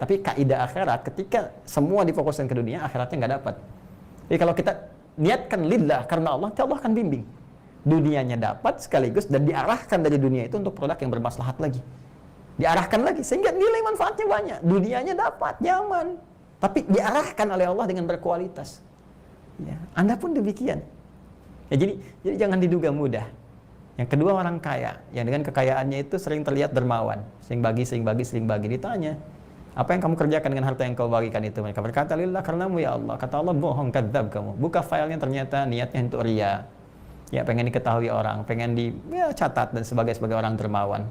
tapi kaidah akhirat ketika semua difokuskan ke dunia, akhiratnya nggak dapat. Jadi kalau kita niatkan lillah karena Allah, Allah akan bimbing. Dunianya dapat sekaligus dan diarahkan dari dunia itu untuk produk yang bermaslahat lagi. Diarahkan lagi sehingga nilai manfaatnya banyak. Dunianya dapat, nyaman, tapi diarahkan oleh Allah dengan berkualitas. Ya, Anda pun demikian. Ya, jadi jangan diduga mudah. Yang kedua, orang kaya yang dengan kekayaannya itu sering terlihat dermawan, sering bagi. Ditanya, apa yang kamu kerjakan dengan harta yang kau bagikan itu? Mereka berkata, lillah, karenamu ya Allah. Kata Allah, bohong, kadzab kamu. Buka filenya, ternyata niatnya untuk riya. Ya, pengen diketahui orang, pengen catat dan sebagai orang dermawan.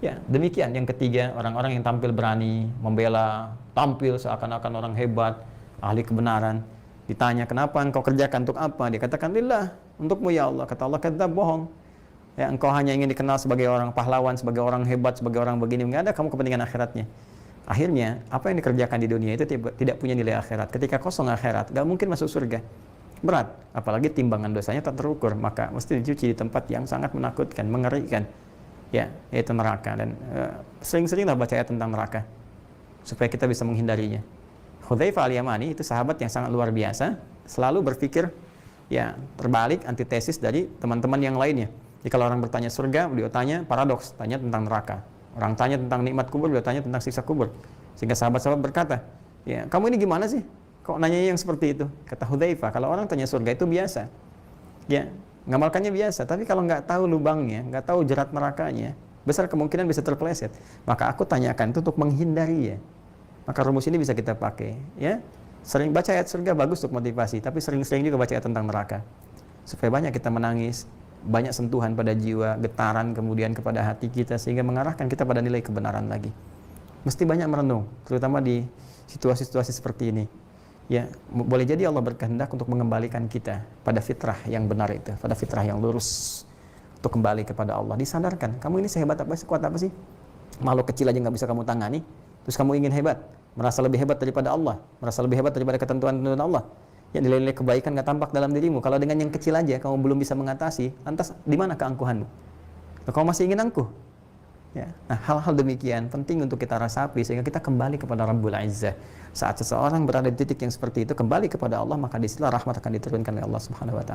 Ya, demikian. Yang ketiga, orang-orang yang tampil berani, membela, tampil seakan-akan orang hebat, ahli kebenaran. Ditanya, kenapa engkau kerjakan, untuk apa? Dia katakan, lillah, untukmu ya Allah. Kata Allah, kadzab, bohong. Ya, engkau hanya ingin dikenal sebagai orang pahlawan, sebagai orang hebat, sebagai orang begini. Enggak ada kamu kepentingan akhiratnya. Akhirnya, apa yang dikerjakan di dunia itu tidak punya nilai akhirat. Ketika kosong akhirat, gak mungkin masuk surga. Berat, apalagi timbangan dosanya tak terukur, maka mesti dicuci di tempat yang sangat menakutkan, mengerikan, ya, yaitu neraka. Dan sering-seringlah baca ayat tentang neraka supaya kita bisa menghindarinya. Hudzaifah al-Yamani itu sahabat yang sangat luar biasa, selalu berpikir ya terbalik, antitesis dari teman-teman yang lainnya. Jadi kalau orang bertanya surga, beliau tanya paradoks, tanya tentang neraka. Orang tanya tentang nikmat kubur, beliau tanya tentang siksa kubur. Sehingga sahabat-sahabat berkata, ya, kamu ini gimana sih? Kok nanya yang seperti itu? Kata Hudzaifah, kalau orang tanya surga itu biasa. Ya, ngamalkannya biasa. Tapi kalau nggak tahu lubangnya, nggak tahu jerat nerakanya, besar kemungkinan bisa terpeleset. Maka aku tanyakan itu untuk menghindari ya. Maka rumus ini bisa kita pakai. Ya, sering baca ayat surga bagus untuk motivasi, tapi sering-sering juga baca ayat tentang neraka. Supaya banyak kita menangis, banyak sentuhan pada jiwa, getaran kemudian kepada hati kita, sehingga mengarahkan kita pada nilai kebenaran lagi. Mesti banyak merenung, terutama di situasi-situasi seperti ini. Ya, boleh jadi Allah berkehendak untuk mengembalikan kita pada fitrah yang benar itu, pada fitrah yang lurus, untuk kembali kepada Allah. Disadarkan, kamu ini sehebat apa, sekuat apa sih? Makhluk kecil aja nggak bisa kamu tangani, terus kamu ingin hebat, merasa lebih hebat daripada Allah, merasa lebih hebat daripada ketentuan-ketentuan Allah. Ya, nilai-nilai kebaikan nggak tampak dalam dirimu. Kalau dengan yang kecil aja kamu belum bisa mengatasi, lantas di mana keangkuhanmu? Kamu masih ingin angkuh? Ya. Nah, hal-hal demikian penting untuk kita rasapi sehingga kita kembali kepada Rabbul Izzah. Saat seseorang berada di titik yang seperti itu, kembali kepada Allah, maka disitulah rahmat akan diturunkan oleh Allah Subhanahu wa taala.